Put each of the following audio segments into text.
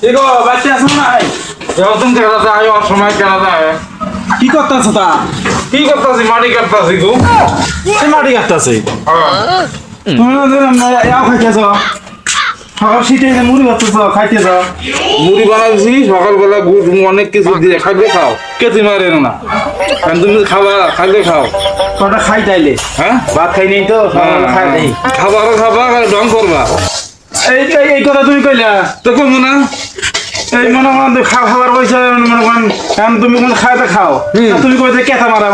এগো বাচ্চা আছো না যখন কেনা যায় অসময় কেনা যায় কি করতেছ তা কি করতেছি মাটি কাটতেছি গো সে মাটি কাটতেছে তুমি ইয়াও খাইতেছ সকাল শীতে মুড়ি খাচ্ছ খাইতেছ মুড়ি বানাইছি সকালবেলা গুড় অনেক কিছু দিয়ে খাইলে খাও কেতি মারে না কারণ তুমি খাবা খাইলে খাও কটা খাই তাইলে হ্যাঁ ভাত খাই নেই তো খাই নেই খাবার খাবা ঢং করবা এই কথা তুমি কইলা তো কমু না এই মনে করেন খাবার পয়সা মনে করেন কারণ তুমি কোন খাইতে খাও তুমি কইতে কেথা মারা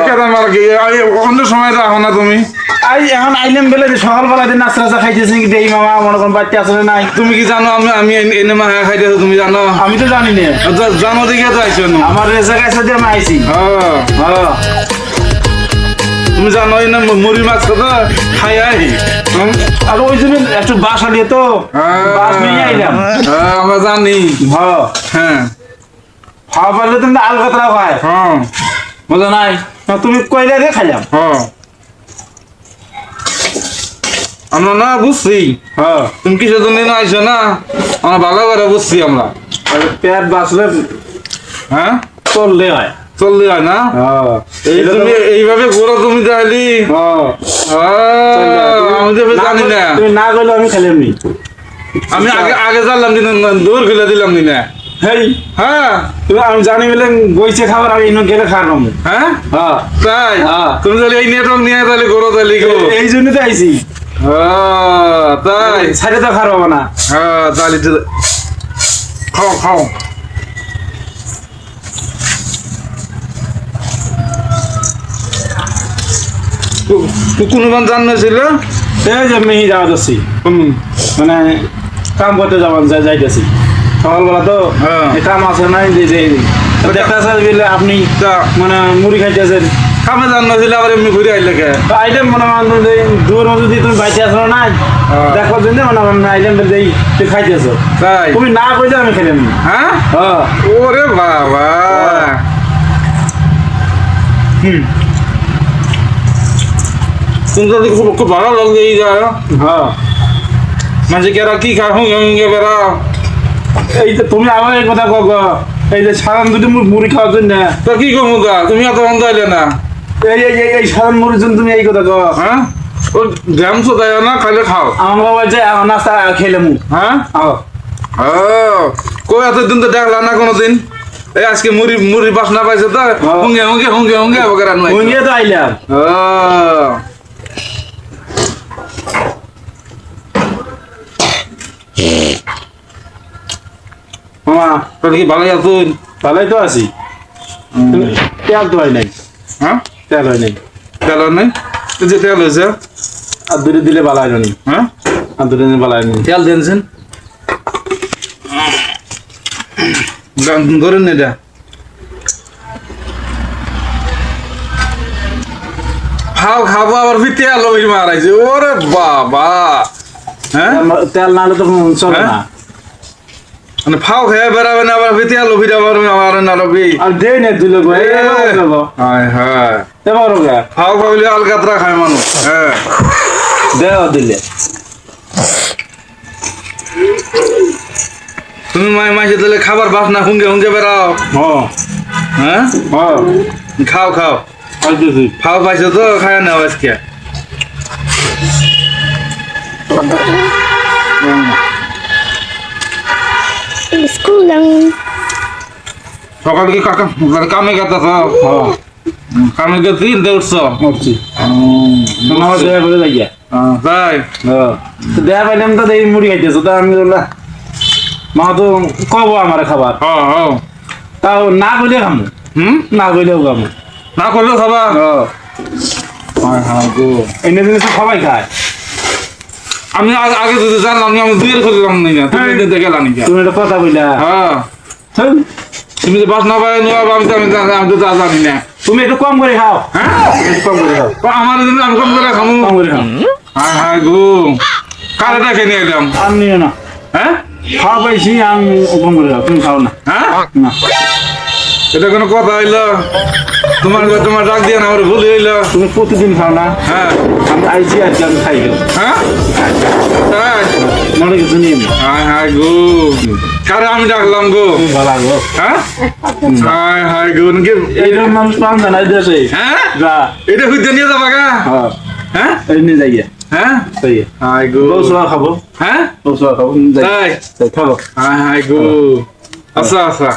কেতা মার কি অন্য সময় রাখো না তুমি এখন আইলাম বেলে সকালবেলা দিন নাস্তা রাস্তা খাইতেছি কি দেই মামা মনে করেন বাচ্চা আসলে নাই তুমি কি জানো আমি এনে মা খাইতেছো তুমি জানো আমি তো জানি না জানো দেখে তো আইছো না আমার রেসা গাইছে দিয়ে আমি আইছি তুমি জানো না মুড়ি মাছ কথা খাই আই আর ওই জন্য একটু বাস আলিয়ে তো বাস নিয়ে আইলাম আমরা জানি হ্যাঁ খাওয়া পারলে তুমি আলকাতরাও খায় হ্যাঁ বুঝো নাই তুমি কইলা দিয়ে খাইলাম আমরা না বুঝছি তুমি কিসের জন্য না আইছো না আমরা ভালো করে বুঝছি আমরা পেট বাঁচলে হ্যাঁ চললে হয় চললি হয় না তুমি এইভাবে ঘোরো তুমি তাহলে আমি তো জানি না তুমি না গেলে আমি খেলাম নি আমি আগে আগে জানলাম দিন দৌড় খেলে দিলাম নি না হেই হ্যাঁ তুমি আমি জানি বলে গইছে খাবার আমি ইনো গেলে খাওয়ার নাম হ্যাঁ তাই তুমি তাহলে এই নেটওয়ার্ক নিয়ে তাহলে ঘোরো তাহলে এই জন্য তো আইছি তাই সাইডে তো খাওয়া হবে না হ্যাঁ তাহলে খাও খাও কোনবার জানিয়েছিল এই যে মেহি যাওয়া যাচ্ছি মানে কাম করতে যাইতেছি সকালবেলা তো কাম আছে নাই যে দেখতেছেন বলে আপনি মানে মুড়ি খাইতেছেন কামে জানিয়েছিল আবার এমনি ঘুরে আইলে কে আইটেম মনে দূর যদি তুমি বাইতে আসো না দেখো জন্য মানে আইটেম তুই খাইতেছো তাই তুমি না কইলে আমি খেলাম হ্যাঁ ওরে বাবা তুমি তো খুব ভালো লাগছে এই যা মানে কেরা কি খা হুঁগে বেড়া এই তো তুমি আমার এই কথা কগ এই যে সাধারণ দুটি মুড়ি খাওয়ার জন্য তো কি কমু গা তুমি এত বন্ধ আইলে না এই সাধারণ মুড়ির জন্য তুমি এই কথা কগ হ্যাঁ ও গ্রাম তো দেয় না খাইলে খাও আমার বাবা যে নাস্তা খেলাম হ্যাঁ কই এতদিন তো দেখলা না কোনোদিন এই আজকে মুড়ি বাসনা পাইছে তো হুঁগে হুঁগে হুঁগে হুঁগে বগেরা নাই হুঁগে তো আইলাম মামা তোর কি ভালোই আছুন ভালোই তো আছি তেল তো হয় নাই হ্যাঁ তেল হয় নাই তেল নাই যে তেল হয়েছে আর দুটো দিলে ভালো হয় নি হ্যাঁ আর দুটো দিলে ভালো হয় নি তেল দিয়েছেন ধরেন এটা খাবো আবার তেল ওই মারাইছে ওরে বাবা হ্যাঁ তেল না হলে তো চলে না মানে ফাও খেয়ে বেড়াবে না আবার তেল ফিরে পারবে আমার না রবি আর দে নে দিল গো হ্যাঁ হ্যাঁ এবার ফাও খাইলে আলকাতরা খায় মানুষ হ্যাঁ দেও দিলে তুমি মাসে তাহলে খাবার বাসনা হুঙ্গে হুঙ্গে বেড়াও হ্যাঁ খাও খাও ফাও পাইছো তো খায় না আজকে সকাল কি কাকা কামে গেতাছ কামে গেছি উঠছ দেয়া করে যাইয়া তাই দেয়া পাইলাম তো এই মুড়ি খাইতেছো তা আমি বললাম মা তো কব আমার খাবার তাও না কইলে খামু না কইলেও খামু না করলেও খাবা এনে জিনিস সবাই খায় আমি আগে যদি জানলাম আমি দুইয়ের করলাম না তুমি দেখে জানি তুমি একটা কথা কইলা হ্যাঁ তুমি তো বাস না পাই আমি তো আমি তো জানি না তুমি একটু কম করে খাও হ্যাঁ কম করে খাও আমার জন্য আমি কম করে খাবো কম করে খাও হ্যাঁ হ্যাঁ গো কারেটা খেয়ে নিয়ে এলাম আর নিও না হ্যাঁ খাওয়া পাইছি আমি কম করে খাও তুমি খাও না হ্যাঁ না এটা কোনো কথা হইলো তোমার ডাক দিয়ে না আমার ভুল হইলো তুমি প্রতিদিন খাও না হ্যাঁ আমি আইছি আজকে আমি খাই গেল হ্যাঁ তাই মনে কিছু নিয়ে হ্যাঁ হ্যাঁ গো কারে আমি ডাকলাম গো ভালো গো হ্যাঁ হাই হাই গো নাকি এইরকম মানুষ পান না এই দেশে হ্যাঁ যা এটা হইতে নিয়ে যাবা গা হ্যাঁ হ্যাঁ এই নিয়ে যাইয়া হ্যাঁ তাই হাই গো বসুয়া খাবো হ্যাঁ বসুয়া খাবো যাই তাই খাবো হাই হাই গো আচ্ছা আচ্ছা